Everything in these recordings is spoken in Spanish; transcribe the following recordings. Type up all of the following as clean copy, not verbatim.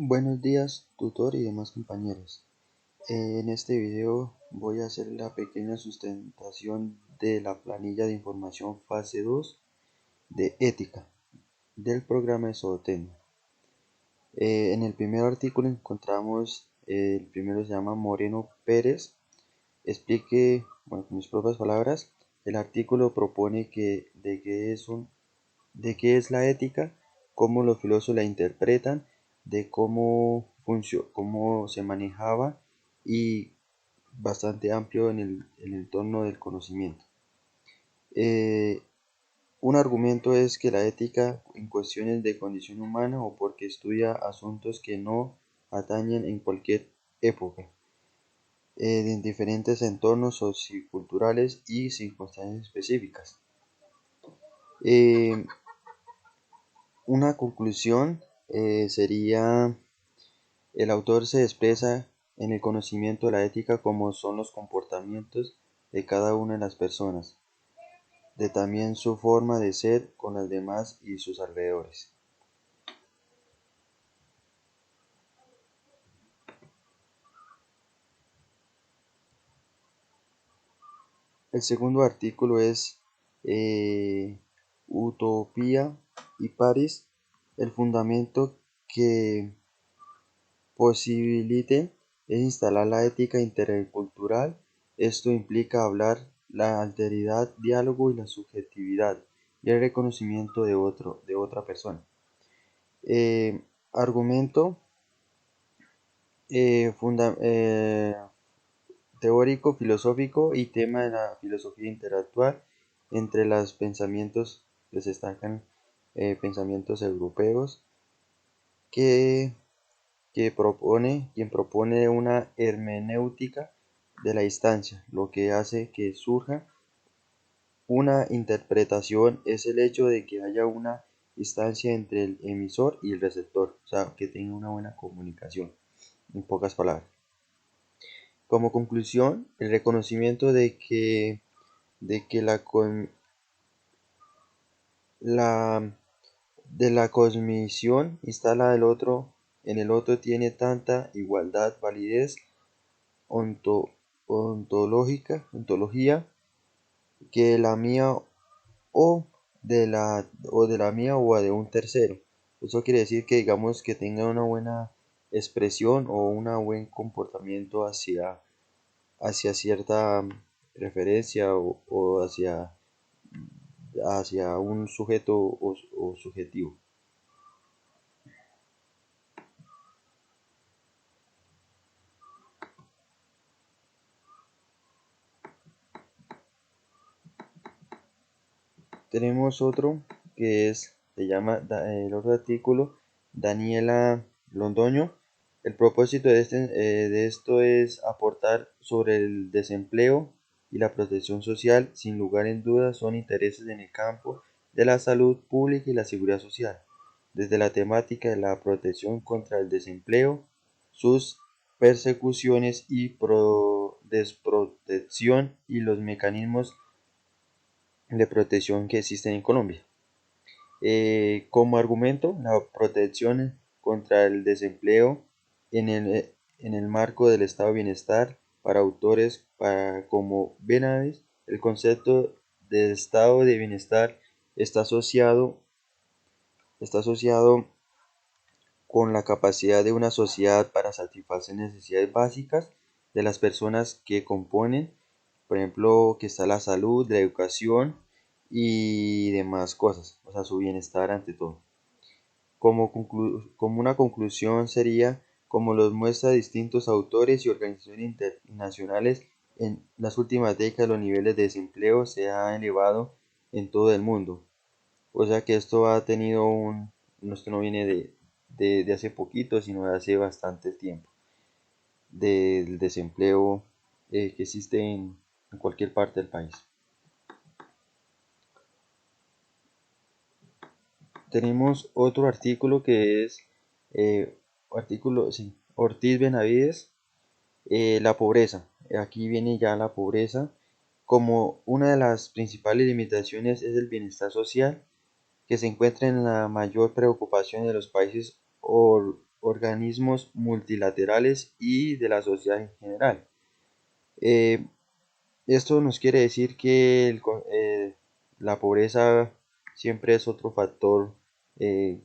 Buenos días, tutor y demás compañeros. En este video voy a hacer la pequeña sustentación de la planilla de información fase 2 de ética del programa de Zootecnia. En el primer artículo encontramos, el primero se llama Moreno Pérez. Explique, bueno, con mis propias palabras, el artículo propone de qué es la ética, cómo los filósofos la interpretan, de cómo se manejaba y bastante amplio en el entorno del conocimiento. Eh, un argumento es que la ética en cuestiones de condición humana o porque estudia asuntos que no atañen en cualquier época, en diferentes entornos socioculturales y circunstancias específicas. Eh, Una conclusión sería, el autor se expresa en el conocimiento de la ética como son los comportamientos de cada una de las personas, de también su forma de ser con las demás y sus alrededores. El segundo artículo es Utopía y París, el fundamento que posibilite es instalar la ética intercultural. Esto implica hablar la alteridad, diálogo y la subjetividad y el reconocimiento de otra persona. Argumento eh, funda- eh, teórico, filosófico y tema de la filosofía intelectual entre los pensamientos les destacan pensamientos europeos que quien propone una hermenéutica de la instancia. Lo que hace que surja una interpretación es el hecho de que haya una instancia entre el emisor y el receptor, o sea, que tenga una buena comunicación, en pocas palabras. Como conclusión, el reconocimiento de que la de la cosmisión instala en el otro tiene tanta igualdad, validez onto- ontología que la mía o de la mía o de un tercero. Eso quiere decir que digamos que tenga una buena expresión o un buen comportamiento hacia cierta referencia o hacia un sujeto o subjetivo. Tenemos otro que se llama el otro artículo, Daniela Londoño. El propósito de esto es aportar sobre el desempleo y la protección social. Sin lugar en duda son intereses en el campo de la salud pública y la seguridad social, desde la temática de la protección contra el desempleo, sus persecuciones y desprotección y los mecanismos de protección que existen en Colombia. Como argumento, la protección contra el desempleo en el marco del estado de bienestar para autores como Benavides, el concepto de estado de bienestar está asociado, está asociado con la capacidad de una sociedad para satisfacer necesidades básicas de las personas que componen, por ejemplo, que está la salud, la educación y demás cosas, o sea, su bienestar ante todo. Como una conclusión sería, como los muestra distintos autores y organizaciones internacionales, en las últimas décadas los niveles de desempleo se han elevado en todo el mundo. O sea que esto ha tenido esto no viene de hace poquito, sino de hace bastante tiempo, del desempleo que existe en cualquier parte del país. Tenemos otro artículo que es sí, Ortiz Benavides, la pobreza. Aquí viene ya la pobreza. Como una de las principales limitaciones es el bienestar social, que se encuentra en la mayor preocupación de los países organismos multilaterales y de la sociedad en general. Eh, Esto nos quiere decir que la pobreza siempre es otro factor eh,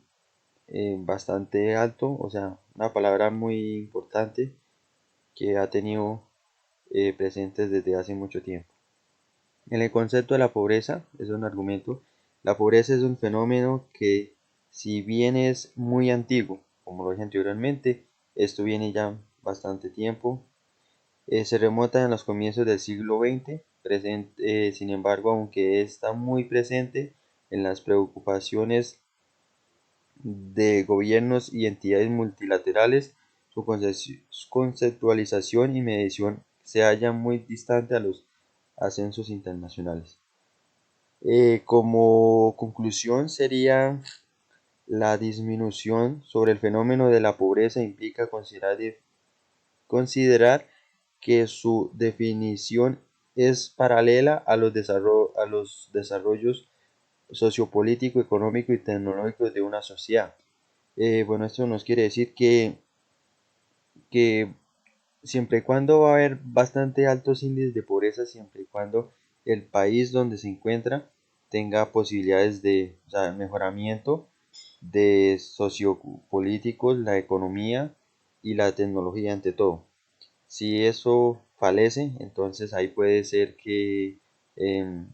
bastante alto, o sea, una palabra muy importante que ha tenido presentes desde hace mucho tiempo. En el concepto de la pobreza, es un argumento, la pobreza es un fenómeno que, si bien es muy antiguo, como lo dije anteriormente, esto viene ya bastante tiempo, se remonta en los comienzos del siglo XX, sin embargo, aunque está muy presente en las preocupaciones de gobiernos y entidades multilaterales, su conceptualización y medición se halla muy distante a los ascensos internacionales. Como conclusión sería la disminución sobre el fenómeno de la pobreza implica considerar que su definición es paralela a los desarrollos sociopolítico, económico y tecnológico de una sociedad. Bueno, esto nos quiere decir que siempre y cuando va a haber bastante altos índices de pobreza, siempre y cuando el país donde se encuentra tenga posibilidades de, o sea, mejoramiento de sociopolíticos, la economía y la tecnología ante todo. Si eso falece, entonces ahí puede ser que em,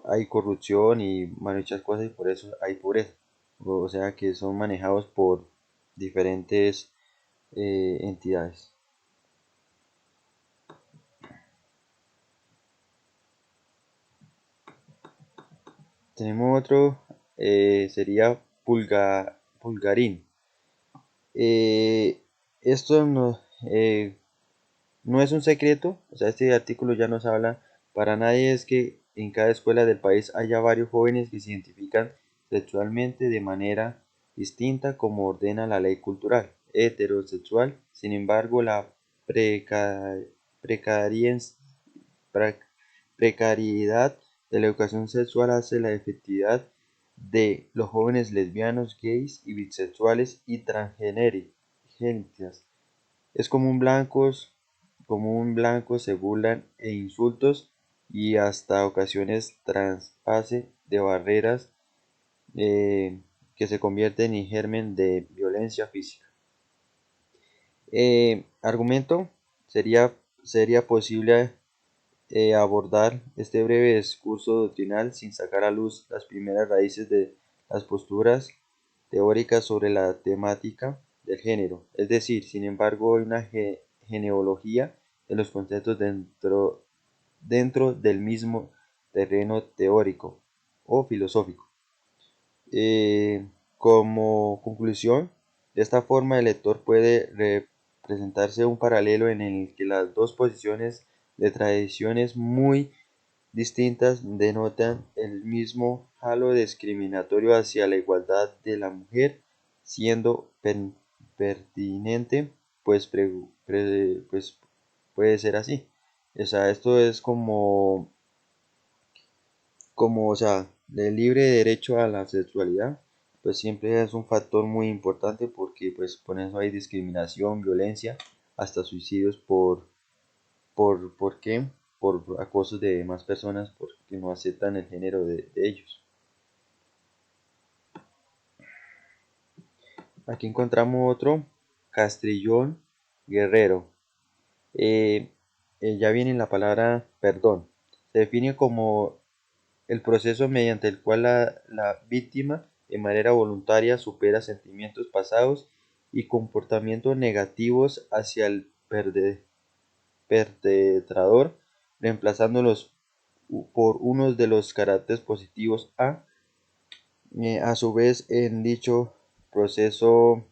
hay corrupción y muchas cosas y por eso hay pobreza. O sea que son manejados por diferentes entidades. Tenemos otro, sería Pulgarín. Eh, Esto no es un secreto, o sea, este artículo ya nos habla para nadie es que en cada escuela del país haya varios jóvenes que se identifican sexualmente de manera distinta como ordena la ley cultural heterosexual. Sin embargo, la preca- precariens- pra- precariedad de la educación sexual hace la efectividad de los jóvenes lesbianos, gays y bisexuales y transgéneras es común blancos se burlan e insultos y hasta ocasiones traspase de barreras que se convierten en germen de violencia física. Argumento, sería posible abordar este breve discurso doctrinal sin sacar a luz las primeras raíces de las posturas teóricas sobre la temática del género. Es decir, sin embargo, hay una genealogía de los conceptos dentro del mismo terreno teórico o filosófico. Eh, Como conclusión, de esta forma el lector puede representarse un paralelo en el que las dos posiciones de tradiciones muy distintas denotan el mismo halo discriminatorio hacia la igualdad de la mujer, siendo pertinente, pues, pues puede ser así. O sea, esto es como, o sea, el libre derecho a la sexualidad, pues siempre es un factor muy importante porque pues por eso hay discriminación, violencia, hasta suicidios ¿por qué? Por acosos de más personas porque no aceptan el género de ellos. Aquí encontramos otro, Castrillón Guerrero. Eh, ya viene la palabra perdón. Se define como el proceso mediante el cual la víctima de manera voluntaria supera sentimientos pasados y comportamientos negativos hacia el perpetrador, reemplazándolos por unos de los caracteres positivos a su vez, en dicho proceso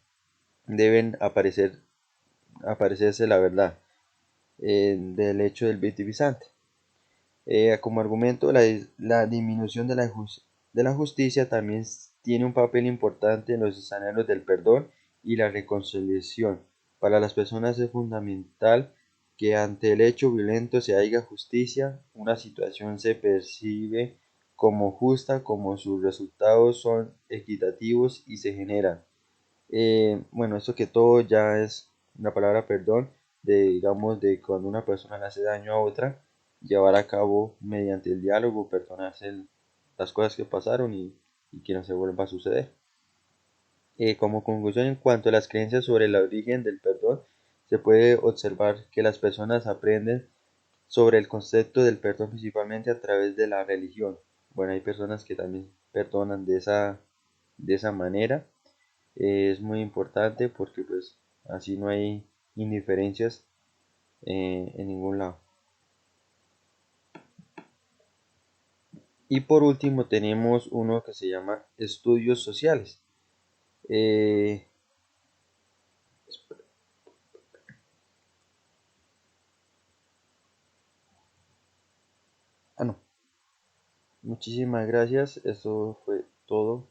deben aparecerse la verdad del hecho del victimizante. Como argumento, la disminución de la justicia también tiene un papel importante en los escenarios del perdón y la reconciliación. Para las personas es fundamental que ante el hecho violento se haya justicia, una situación se percibe como justa, como sus resultados son equitativos y se generan. Bueno, esto que todo ya es la palabra perdón, de, digamos, de cuando una persona le hace daño a otra, llevar a cabo mediante el diálogo, perdonarse las cosas que pasaron y que no se vuelva a suceder. Como conclusión, en cuanto a las creencias sobre el origen del perdón, se puede observar que las personas aprenden sobre el concepto del perdón principalmente a través de la religión. Bueno, hay personas que también perdonan de esa manera. Es muy importante porque pues así no hay indiferencias en ningún lado. Y por último tenemos uno que se llama estudios sociales. Eh, no, muchísimas gracias. Eso fue todo.